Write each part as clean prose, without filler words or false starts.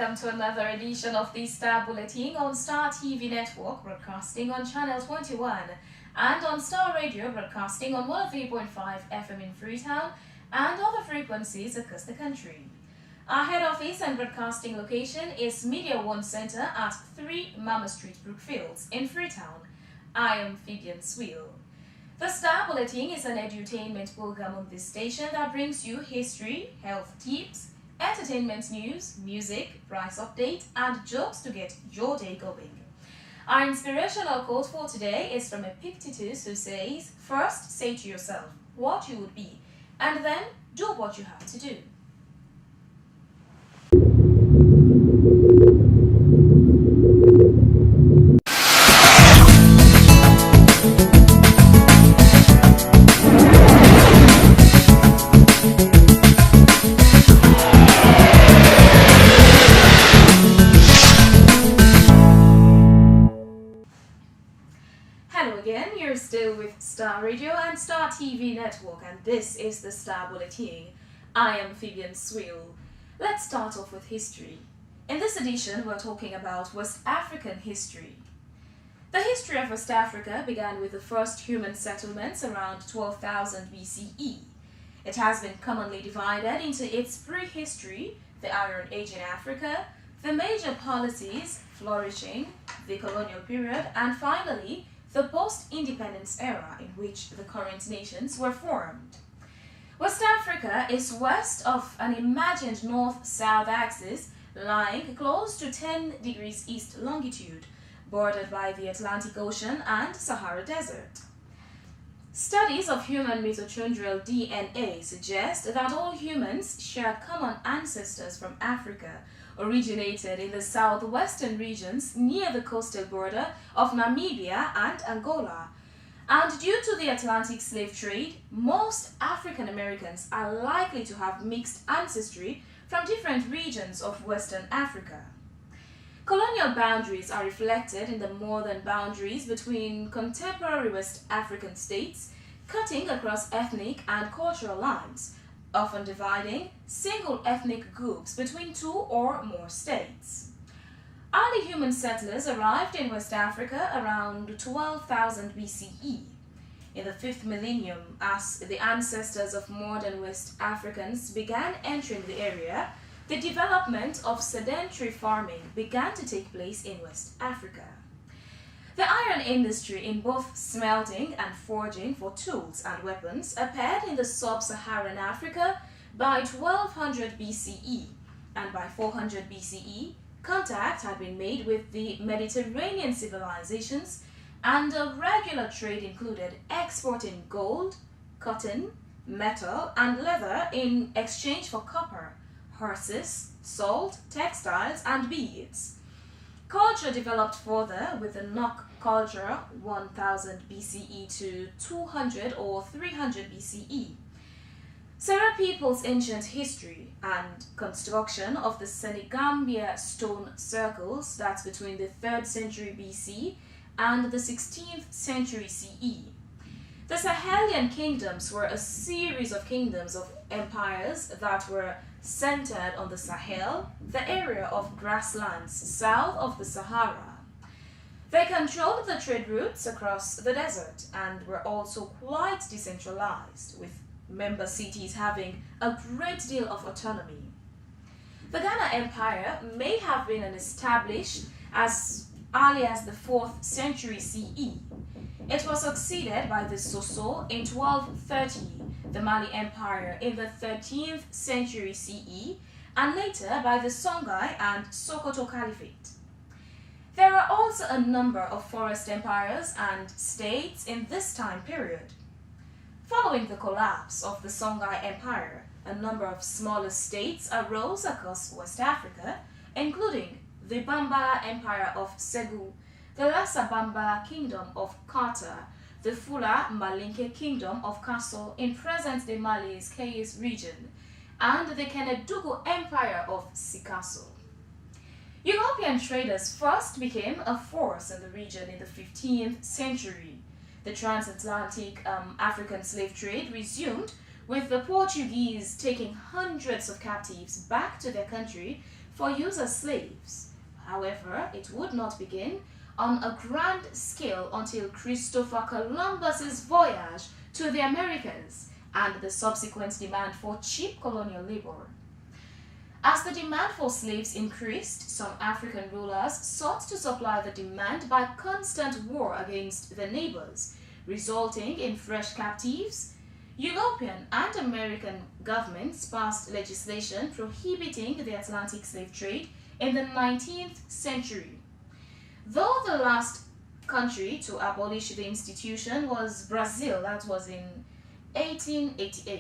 welcome to another edition of the Star Bulletin on Star TV Network, broadcasting on Channel 21, and on Star Radio, broadcasting on 103.5 FM in Freetown and other frequencies across the country. Our head office and broadcasting location is Media One Center at 3 Mama Street, Brookfields in Freetown. I am Phebe Swill. The Star Bulletin is an edutainment program on this station that brings you history, health tips, entertainment news, music, price update, and jokes to get your day going. Our inspirational quote for today is from Epictetus, who says, "First say to yourself what you would be, and then do what you have to do." Hello again, you're still with Star Radio and Star TV Network, and this is the Star Bulletin. I am Phebe Swill. Let's start off with history. In this edition, we're talking about West African history. The history of West Africa began with the first human settlements around 12,000 BCE. It has been commonly divided into its prehistory, the Iron Age in Africa, the major polities, flourishing, the colonial period, and finally, the post-independence era in which the current nations were formed. West Africa is west of an imagined north-south axis lying close to 10 degrees east longitude, bordered by the Atlantic Ocean and Sahara Desert. Studies of human mitochondrial DNA suggest that all humans share common ancestors from Africa, originated in the southwestern regions near the coastal border of Namibia and Angola. And due to the Atlantic slave trade, most African Americans are likely to have mixed ancestry from different regions of Western Africa. Colonial boundaries are reflected in the northern boundaries between contemporary West African states, cutting across ethnic and cultural lines, often dividing single ethnic groups between two or more states. Early human settlers arrived in West Africa around 12,000 BCE. In the 5th millennium, as the ancestors of modern West Africans began entering the area, the development of sedentary farming began to take place in West Africa. The iron industry in both smelting and forging for tools and weapons appeared in the sub-Saharan Africa by 1200 BCE, and by 400 BCE, contact had been made with the Mediterranean civilizations, and a regular trade included exporting gold, cotton, metal, and leather in exchange for copper, horses, salt, textiles, and beads. Culture developed further with the Nok culture 1000 BCE to 200 or 300 BCE. Sarah people's ancient history and construction of the Senegambia stone circles that's between the 3rd century BC and the 16th century CE. The Sahelian kingdoms were a series of kingdoms of empires that were centered on the Sahel, the area of grasslands south of the Sahara. They controlled the trade routes across the desert and were also quite decentralized, with member cities having a great deal of autonomy. The Ghana Empire may have been established as early as the 4th century CE. It was succeeded by the Soso in 1230, the Mali Empire in the 13th century CE, and later by the Songhai and Sokoto Caliphate. There are also a number of forest empires and states in this time period. Following the collapse of the Songhai Empire, a number of smaller states arose across West Africa, including the Bambara Empire of Segu, the Lassa Bambara Kingdom of Kata, the Fula Malinke Kingdom of Kasso in present-day Mali's Kayes region, and the Kenedugu Empire of Sikasso. European traders first became a force in the region in the 15th century. The transatlantic African slave trade resumed, with the Portuguese taking hundreds of captives back to their country for use as slaves. However, it would not begin on a grand scale until Christopher Columbus's voyage to the Americas and the subsequent demand for cheap colonial labor. As the demand for slaves increased, some African rulers sought to supply the demand by constant war against their neighbors, resulting in fresh captives. European and American governments passed legislation prohibiting the Atlantic slave trade in the 19th century. Though the last country to abolish the institution was Brazil, that was in 1888.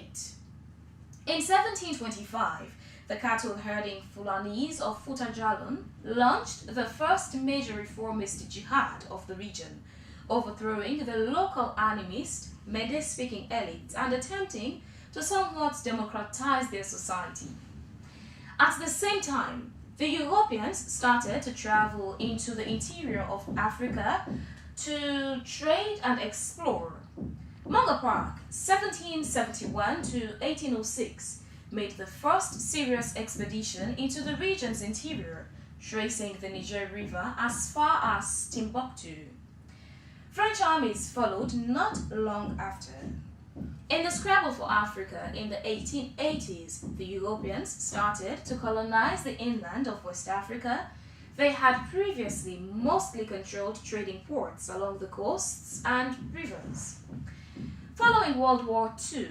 In 1725, the cattle herding Fulanis of Futajalon launched the first major reformist jihad of the region, overthrowing the local animist, Mede-speaking elite and attempting to somewhat democratize their society. At the same time, the Europeans started to travel into the interior of Africa to trade and explore. Mungo Park, 1771 to 1806, made the first serious expedition into the region's interior, tracing the Niger River as far as Timbuktu. French armies followed not long after. In the scramble for Africa in the 1880s, the Europeans started to colonize the inland of West Africa. They had previously mostly controlled trading ports along the coasts and rivers. Following World War II,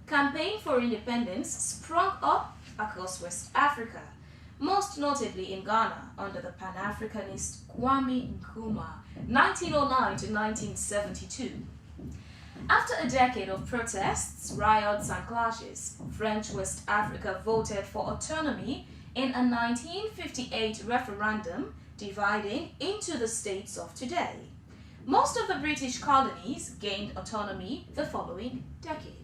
campaign for independence sprung up across West Africa, most notably in Ghana under the Pan-Africanist Kwame Nkrumah, 1909 to 1972. After a decade of protests, riots and clashes, French West Africa voted for autonomy in a 1958 referendum dividing into the states of today. Most of the British colonies gained autonomy the following decade.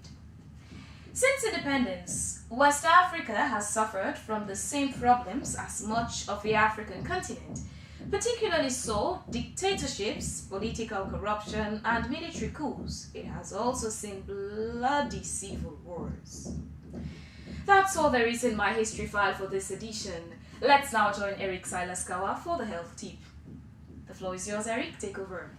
Since independence, West Africa has suffered from the same problems as much of the African continent, particularly so dictatorships, political corruption, and military coups. It has also seen bloody civil wars. That's all there is in my history file for this edition. Let's now join Eric Silas Kawa for the health tip. The floor is yours, Eric. Take over.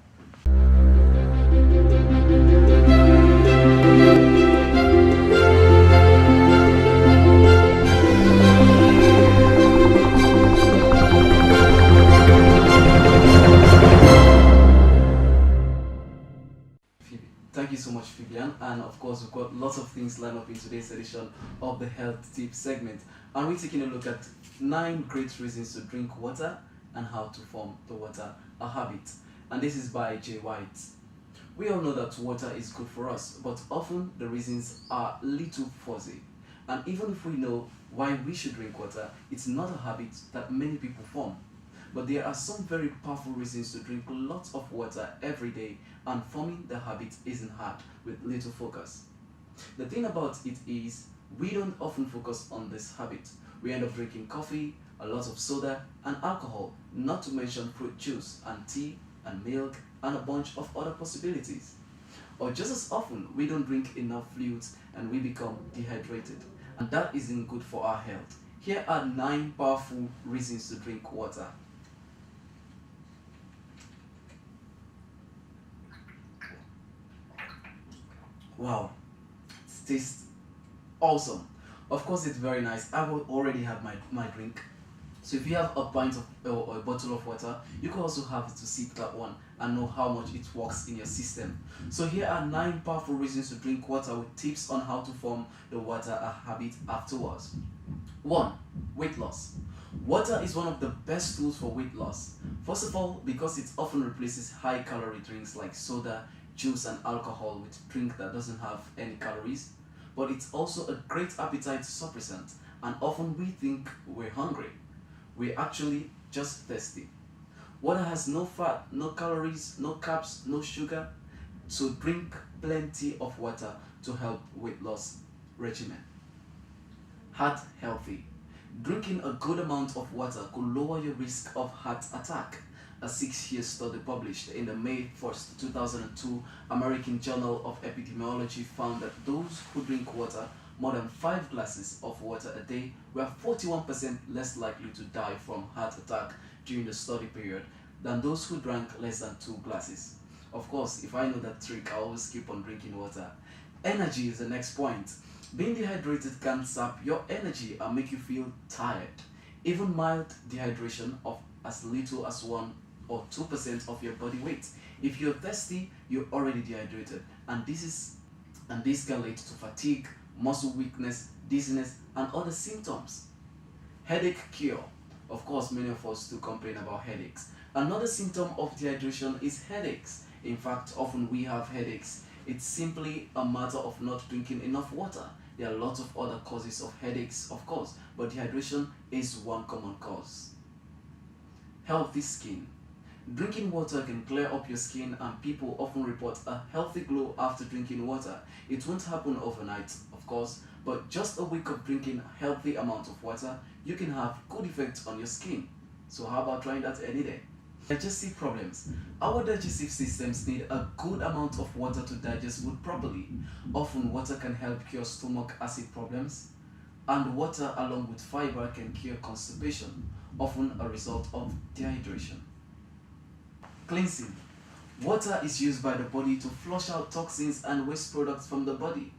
Thank you so much, Fabian. And of course, we've got lots of things lined up in today's edition of the Health Tip segment. And we're taking a look at 9 great reasons to drink water and how to form the water a habit. And this is by J. White. We all know that water is good for us, but often the reasons are little fuzzy. And even if we know why we should drink water, it's not a habit that many people form. But there are some very powerful reasons to drink lots of water every day, and forming the habit isn't hard with little focus. The thing about it is, we don't often focus on this habit. We end up drinking coffee, a lot of soda, and alcohol, not to mention fruit juice and tea and milk and a bunch of other possibilities. Or just as often, we don't drink enough fluids and we become dehydrated, and that isn't good for our health. Here are 9 powerful reasons to drink water. Wow, it tastes awesome. Of course, it's very nice. I will already have my drink. So if you have a pint of or a bottle of water, you can also have to sip that one and know how much it works in your system. So here are 9 powerful reasons to drink water with tips on how to form the water a habit afterwards. 1. Weight loss. Water is one of the best tools for weight loss. First of all, because it often replaces high-calorie drinks like soda, juice and alcohol with drink that doesn't have any calories, but it's also a great appetite suppressant, and often we think we're hungry. We're actually just thirsty. Water has no fat, no calories, no carbs, no sugar, so drink plenty of water to help weight loss regimen. Heart healthy. Drinking a good amount of water could lower your risk of heart attack, A 6-year study published in the May 1st, 2002 American Journal of Epidemiology found that those who drink water more than 5 glasses of water a day were 41% less likely to die from heart attack during the study period than those who drank less than 2 glasses. Of course, if I know that trick, I always keep on drinking water. Energy is the next point. Being dehydrated can sap your energy and make you feel tired. Even mild dehydration of as little as 1 or 2% of your body weight. If you're thirsty, you're already dehydrated, and this can lead to fatigue, muscle weakness, dizziness, and other symptoms. Headache cure. Of course, many of us do complain about headaches. Another symptom of dehydration is headaches. In fact, often we have headaches. It's simply a matter of not drinking enough water. There are lots of other causes of headaches, of course, but dehydration is one common cause. Healthy skin. Drinking water can clear up your skin, and people often report a healthy glow after drinking water. It won't happen overnight, of course, but just a week of drinking a healthy amount of water, you can have good effects on your skin. So how about trying that any day? Digestive problems. Our digestive systems need a good amount of water to digest food properly. Often water can help cure stomach acid problems, and water along with fiber can cure constipation, often a result of dehydration. Cleansing. Water is used by the body to flush out toxins and waste products from the body.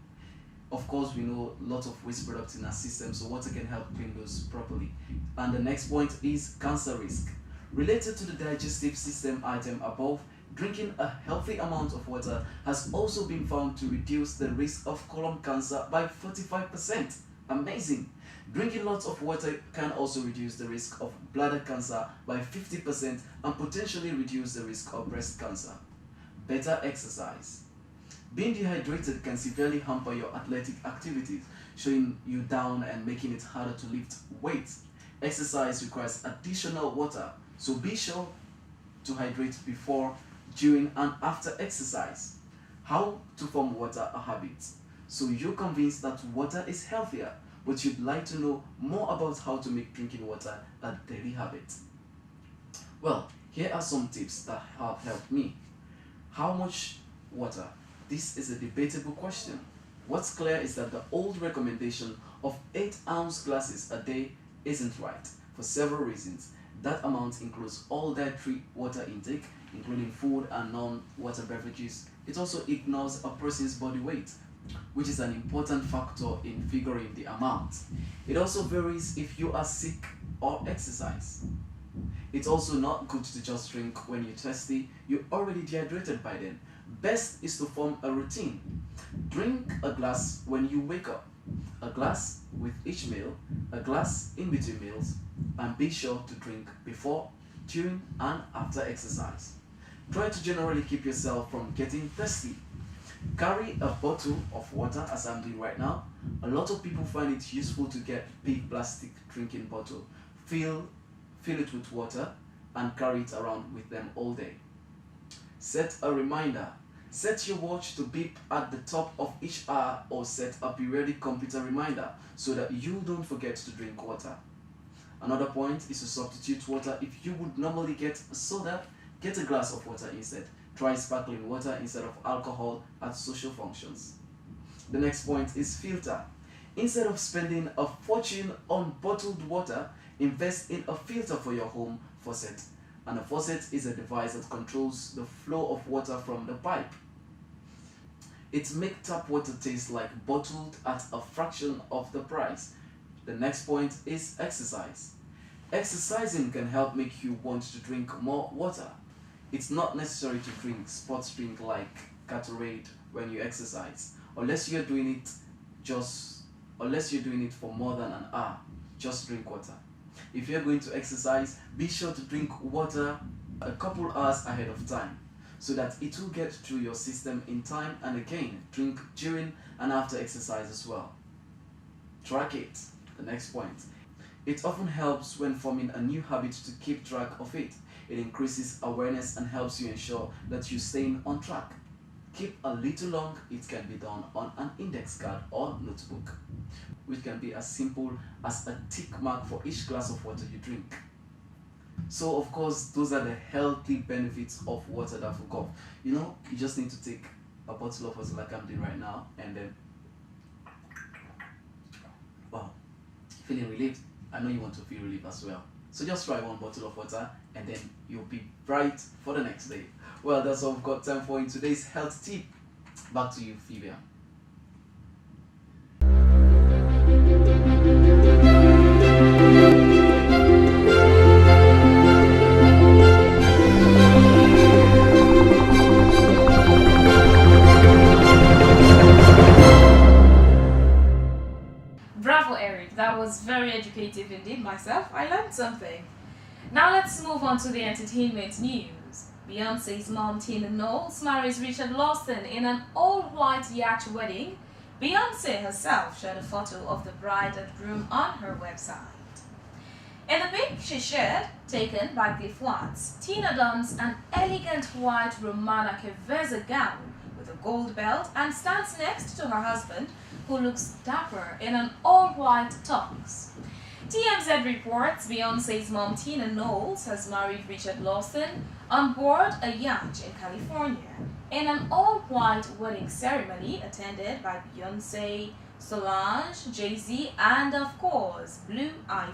Of course, we know lots of waste products in our system, so water can help clean those properly. And the next point is cancer risk. Related to the digestive system item above, drinking a healthy amount of water has also been found to reduce the risk of colon cancer by 45%. Amazing! Drinking lots of water can also reduce the risk of bladder cancer by 50% and potentially reduce the risk of breast cancer. Better exercise. Being dehydrated can severely hamper your athletic activities, showing you down and making it harder to lift weights. Exercise requires additional water, so be sure to hydrate before, during, and after exercise. How to form water a habit. So you're convinced that water is healthier, but you'd like to know more about how to make drinking water a daily habit. Well, here are some tips that have helped me. How much water? This is a debatable question. What's clear is that the old recommendation of 8-ounce glasses a day isn't right for several reasons. That amount includes all dietary water intake, including food and non-water beverages. It also ignores a person's body weight, which is an important factor in figuring the amount. It also varies if you are sick or exercise. It's also not good to just drink when you're thirsty. You're already dehydrated by then. Best is to form a routine. Drink a glass when you wake up, a glass with each meal, a glass in between meals, and be sure to drink before, during, and after exercise. Try to generally keep yourself from getting thirsty. Carry a bottle of water, as I'm doing right now. A lot of people find it useful to get big plastic drinking bottle, fill it with water, and carry it around with them all day. Set a reminder. Set your watch to beep at the top of each hour, or set a periodic computer reminder so that you don't forget to drink water. Another point is to substitute water. If you would normally get a soda, get a glass of water instead. Try sparkling water instead of alcohol at social functions. The next point is filter. Instead of spending a fortune on bottled water, invest in a filter for your home faucet. And a faucet is a device that controls the flow of water from the pipe. It makes tap water taste like bottled at a fraction of the price. The next point is exercise. Exercising can help make you want to drink more water. It's not necessary to drink sports drink like Gatorade when you exercise, unless you're doing it for more than an hour. Just drink water. If you're going to exercise, be sure to drink water a couple hours ahead of time so that it will get through your system in time, and again, drink during and after exercise as well. Track it. The next point. It often helps when forming a new habit to keep track of it. It increases awareness and helps you ensure that you're staying on track. Keep a little log. It can be done on an index card or notebook, which can be as simple as a tick mark for each glass of water you drink. So of course, those are the healthy benefits of water that will cough. You just need to take a bottle of water like I'm doing right now, and then, wow, feeling relieved. I know you want to feel relieved as well. So just try one bottle of water, and then you'll be bright for the next day. Well, that's all we've got time for in today's health tip. Back to you, Phebe. Bravo, Eric. That was very educative indeed. Myself, I learned something. Now let's move on to the entertainment news. Beyonce's mom, Tina Knowles, marries Richard Lawson in an all-white yacht wedding. Beyonce herself shared a photo of the bride and groom on her website. In the pic she shared, taken by Cliff Watts, Tina dons an elegant white Romana Keveza gown with a gold belt and stands next to her husband, who looks dapper in an all-white tux. TMZ reports Beyonce's mom Tina Knowles has married Richard Lawson on board a yacht in California in an all-white wedding ceremony attended by Beyonce, Solange, Jay-Z, and of course Blue Ivy.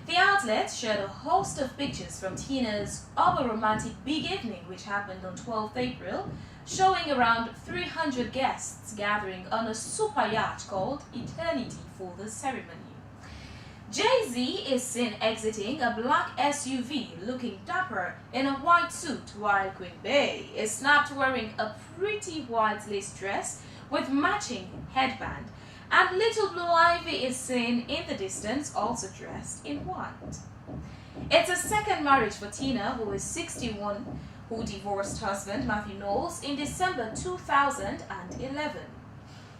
The outlet shared a host of pictures from Tina's over-romantic big evening, which happened on 12th April, showing around 300 guests gathering on a super yacht called Eternity for the ceremony. Jay-Z is seen exiting a black SUV looking dapper in a white suit, while Queen Bey is snapped wearing a pretty white lace dress with matching headband, and little Blue Ivy is seen in the distance also dressed in white. It's a second marriage for Tina, who is 61, who divorced husband Matthew Knowles in December 2011.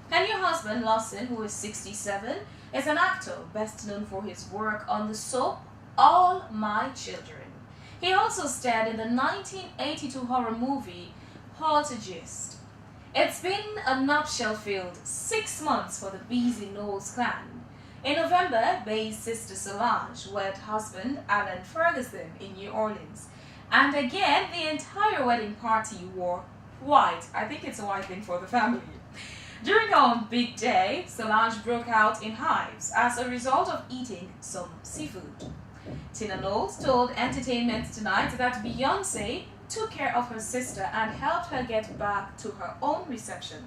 Her new husband, Lawson, who is 67, is an actor best known for his work on the soap All My Children. He also starred in the 1982 horror movie Poltergeist. It's been a nuptial-filled 6 months for the busy Knowles clan. In November, Bey's sister Solange wed husband Alan Ferguson in New Orleans. And again, the entire wedding party wore white. I think it's a white thing for the family. During our big day, Solange broke out in hives as a result of eating some seafood. Tina Knowles told Entertainment Tonight that Beyonce took care of her sister and helped her get back to her own reception.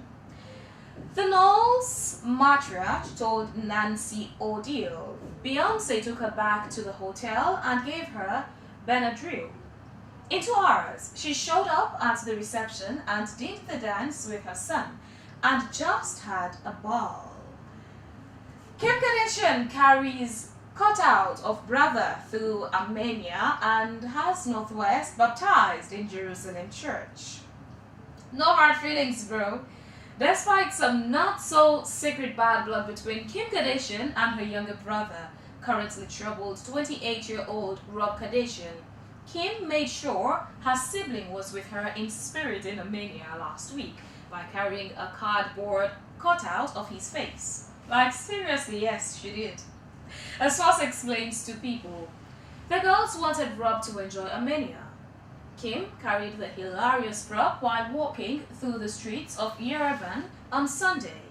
The Knowles matriarch told Nancy O'Deal Beyonce took her back to the hotel and gave her Benadryl. In 2 hours, she showed up at the reception and did the dance with her son, and just had a ball. Kim Kardashian carries cutout of brother through Armenia and has Northwest baptized in Jerusalem church. No hard feelings, bro. Despite some not-so-secret bad blood between Kim Kardashian and her younger brother, currently troubled 28-year-old Rob Kardashian, Kim made sure her sibling was with her in spirit in Armenia last week by carrying a cardboard cutout of his face. Like, seriously, yes, she did. As Foss explains to People, the girls wanted Rob to enjoy Armenia. Kim carried the hilarious prop while walking through the streets of Yerevan on Sunday.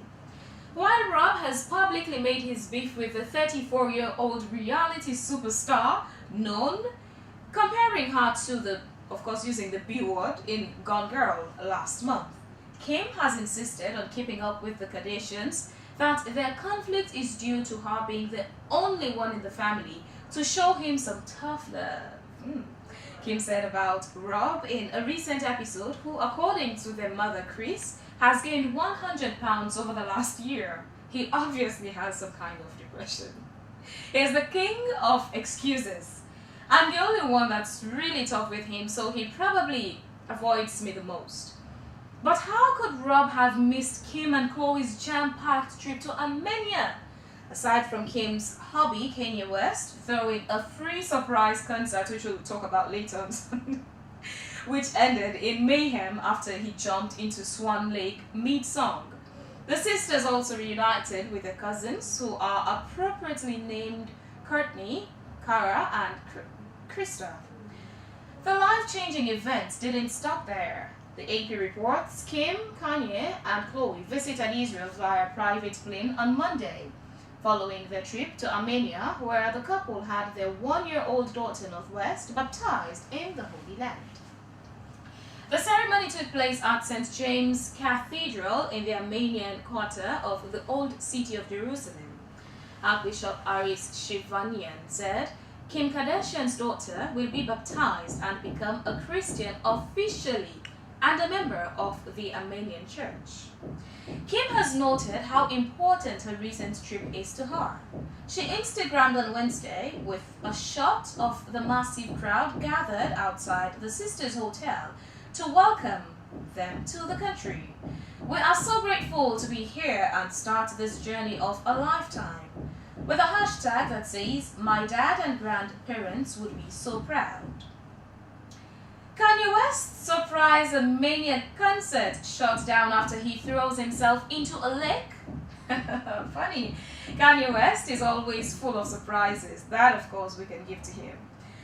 While Rob has publicly made his beef with the 34-year-old reality superstar, known, comparing her to the, of course using the B word, in Gone Girl last month, Kim has insisted on keeping up with the Kardashians that their conflict is due to her being the only one in the family to show him some tough love. Kim said about Rob in a recent episode, who, according to their mother Chris, has gained 100 pounds over the last year. He obviously has some kind of depression. He's the king of excuses. I'm the only one that's really tough with him, so he probably avoids me the most. But how could Rob have missed Kim and Khloe's jam-packed trip to Armenia? Aside from Kim's hubby, Kanye West, throwing a free surprise concert, which we'll talk about later on Sunday, which ended in mayhem after he jumped into Swan Lake mid-song. The sisters also reunited with their cousins, who are appropriately named Courtney, Cara, and Krista. The life-changing events didn't stop there. The AP reports Kim, Kanye, and Chloe visited Israel via private plane on Monday, following their trip to Armenia, where the couple had their one-year-old daughter Northwest baptized in the Holy Land. The ceremony took place at St. James Cathedral in the Armenian quarter of the Old City of Jerusalem. Archbishop Aris Shivanian said Kim Kardashian's daughter will be baptized and become a Christian officially and a member of the Armenian Church. Kim has noted how important her recent trip is to her. She Instagrammed on Wednesday with a shot of the massive crowd gathered outside the Sisters Hotel to welcome them to the country. We are so grateful to be here and start this journey of a lifetime. With a hashtag that says, "My dad and grandparents would be so proud." Kanye West's surprise Armenian concert shut down after he throws himself into a lake. Funny, Kanye West is always full of surprises. That, of course, we can give to him.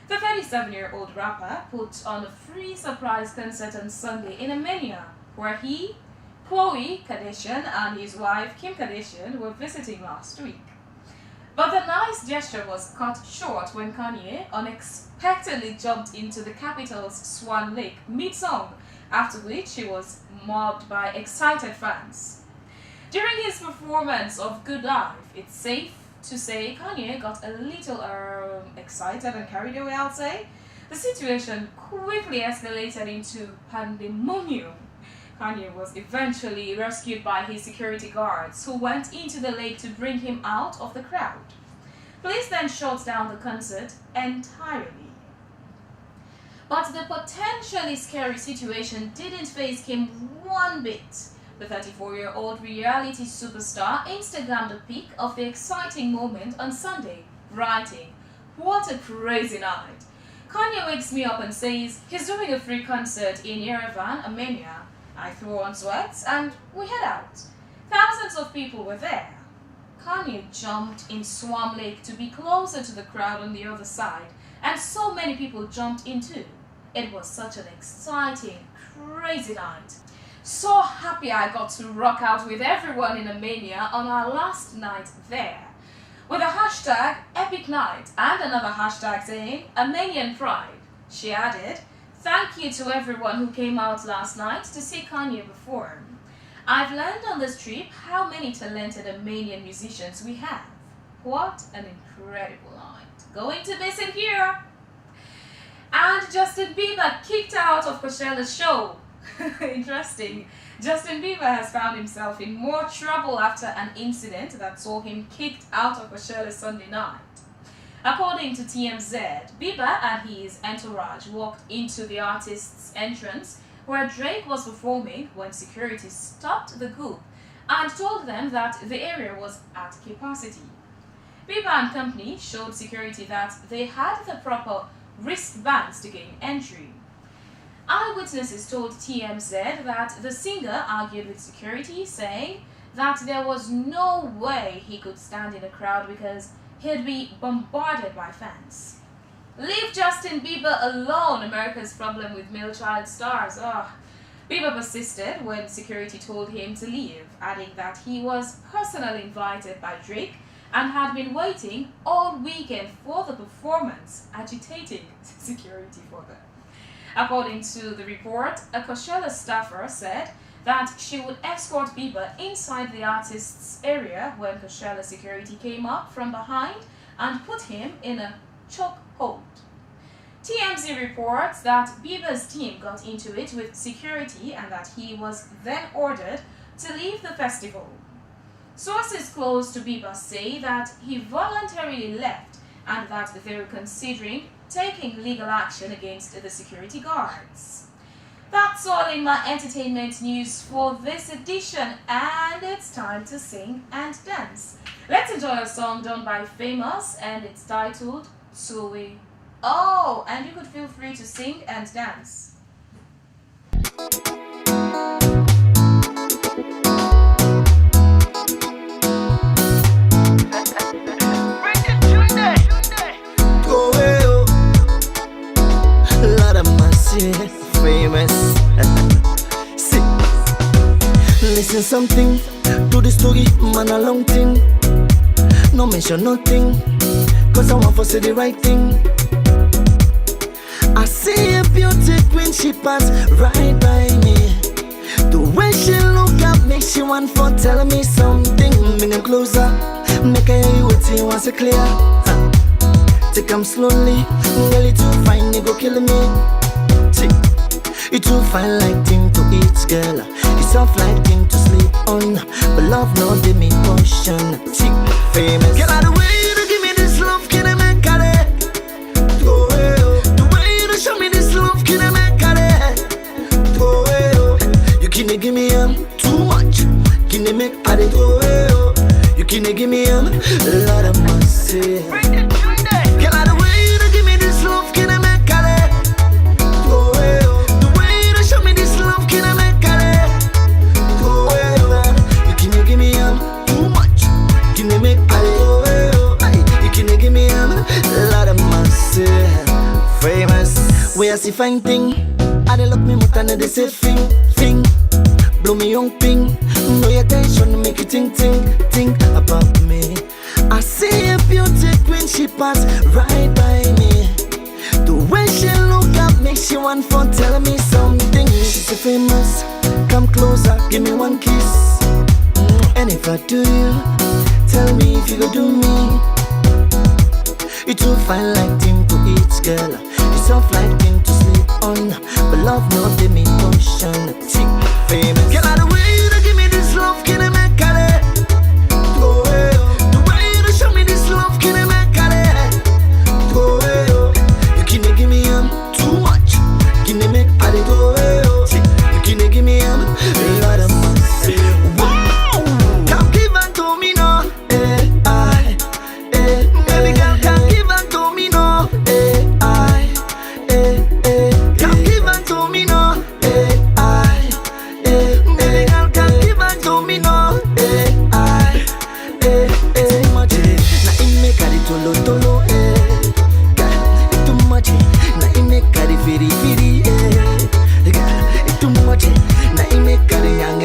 The 37-year-old rapper put on a free surprise concert on Sunday in Armenia, where he, Khloe Kardashian, and his wife Kim Kardashian were visiting last week. But the nice gesture was cut short when Kanye unexpectedly jumped into the capital's Swan Lake mid-song, after which he was mobbed by excited fans. During his performance of Good Life, it's safe to say Kanye got a little excited and carried away, I'll say. The situation quickly escalated into pandemonium. Kanye was eventually rescued by his security guards, who went into the lake to bring him out of the crowd. Police then shut down the concert entirely. But the potentially scary situation didn't faze Kim one bit. The 34-year-old reality superstar Instagrammed a pic of the exciting moment on Sunday, writing, "What a crazy night. Kanye wakes me up and says he's doing a free concert in Yerevan, Armenia. I throw on sweats and we head out. Thousands of people were there. Kanye jumped in Swam Lake to be closer to the crowd on the other side, and so many people jumped in too. It was such an exciting, crazy night. So happy I got to rock out with everyone in Armenia on our last night there." With a hashtag epic night and another hashtag saying Armenian pride, she added, "Thank you to everyone who came out last night to see Kanye perform. I've learned on this trip how many talented Armenian musicians we have. What an incredible night. Going to miss it here." And Justin Bieber kicked out of Coachella's show. Interesting. Justin Bieber has found himself in more trouble after an incident that saw him kicked out of Coachella Sunday night. According to TMZ, Bieber and his entourage walked into the artist's entrance where Drake was performing when security stopped the group and told them that the area was at capacity. Phebe and company showed security that they had the proper wristbands to gain entry. Eyewitnesses told TMZ that the singer argued with security, saying that there was no way he could stand in a crowd because he'd be bombarded by fans. Leave Justin Bieber alone, America's problem with male child stars. Bieber persisted when security told him to leave, adding that he was personally invited by Drake and had been waiting all weekend for the performance, agitating security for them. According to the report, a Coachella staffer said that she would escort Bieber inside the artist's area when Coachella security came up from behind and put him in a chokehold. TMZ reports that Bieber's team got into it with security and that he was then ordered to leave the festival. Sources close to Bieber say that he voluntarily left and that they were considering taking legal action against the security guards. That's all in my entertainment news for this edition, and it's time to sing and dance. Let's enjoy a song done by Famous, and it's titled Swill. Oh, and you could feel free to sing and dance. something. Do the story, man, a long thing. No mention nothing, cause I want to say the right thing. I see a beauty queen, she pass right by me. The way she look at me, she want for tell me something. Bring them closer, make her hear you what you want to clear. Take them slowly, girl, you too fine, you go kill me. See, you too fine like thing to eat, girl. You soft like thing to sleep on, but love not the me potion. See, famous. Get out of the way, you give me this love, can I make it? Go away, oh. The way you show me this love, can I make it? Go away, oh. You can't give me too much, can I make it? Go away, oh. You can't give me a lot of mercy. Get out of the way, you give me this love, can I make it? Go away, oh. The way you show me this love, can I make it? Go away, oh. You can't give me too much, can I make it? Go away, oh. You can't give me a lot of mercy. Famous, where I see fine thing, I dey look me more than they say thing. Blow me young ping, know your attention, make you think about me. I see a beauty queen, she pass right by me. The way she look at me, she want for tell me something. She's so famous, come closer, give me one kiss. And if I do you, tell me if you go do me. You too fine like thing to eat, girl. You soft like thing to sleep on, but love not the me potion. See, famous. Get out of the way, you give me this love, can I make it? Go away, oh. The way you show me this love, can I make it? Go away, oh. You can't give me too much, can I make it? Go away, oh. See, you can't give me a lot of mercy. Wow, come give and to me now, baby girl, come give and to me now, come give and to me now, baby girl, come give and to me now, too much, na in make a tolo, it's too much, na in make a very, it's too much, na in make a young,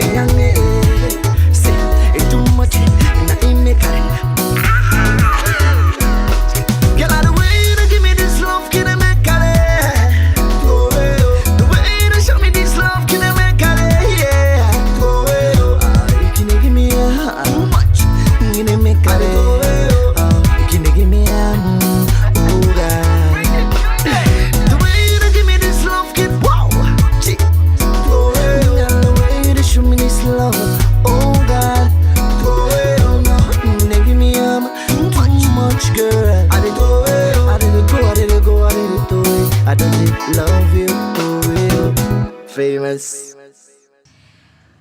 say, it's too much, na in make a. Get out of the way, you give me this love, can I make it? Go away, oh. The way you show me this love, can I make it? Yeah, go away, oh. You can't give me too much, can I make it? Go away, oh. You can't give me oh God. The way you give me this love, can wow, chick. Go away, oh. The way you show me this love, oh God. Go away, oh no, they give me too much, girl. I did go away, I did go, I don't love you, oh, famous.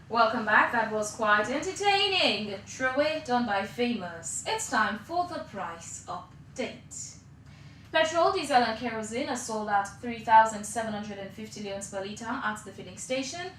Welcome back, that was quite entertaining. Truly done by Famous. It's time for the price update. Petrol, diesel and kerosene are sold at 3,750 leons per litre at the filling station.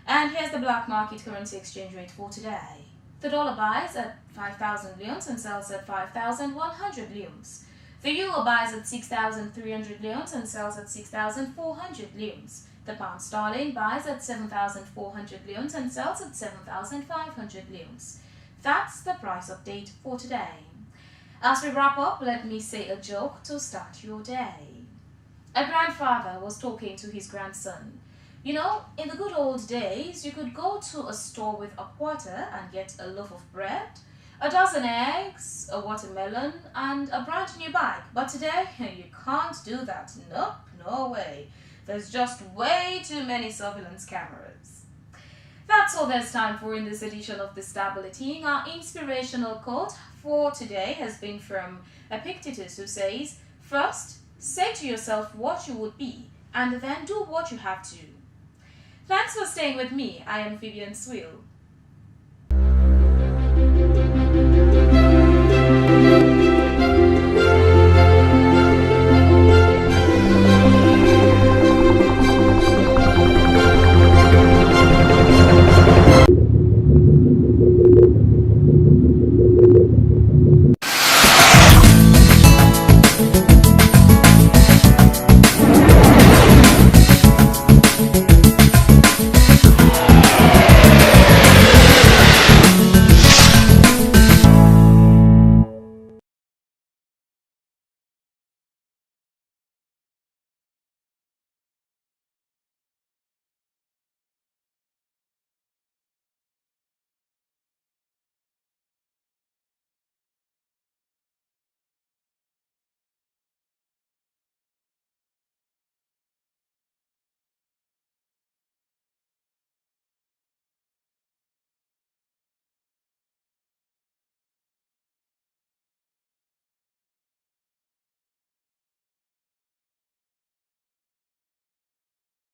And here's the black market currency exchange rate for today. The dollar buys at 5,000 leons and sells at 5,100 leons. The euro buys at 6,300 leons and sells at 6,400 leons. The pound sterling buys at 7,400 leons and sells at 7,500 leons. That's the price update for today. As we wrap up, let me say a joke to start your day. A grandfather was talking to his grandson. You know, in the good old days, you could go to a store with a quarter and get a loaf of bread, a dozen eggs, a watermelon, and a brand new bag. But today, you can't do that. Nope, no way. There's just way too many surveillance cameras. That's all there's time for in this edition of the Star Bulletin. Our inspirational quote for today has been from Epictetus, who says, "First, say to yourself what you would be, and then do what you have to." Thanks for staying with me. I am Phoebe and Swill.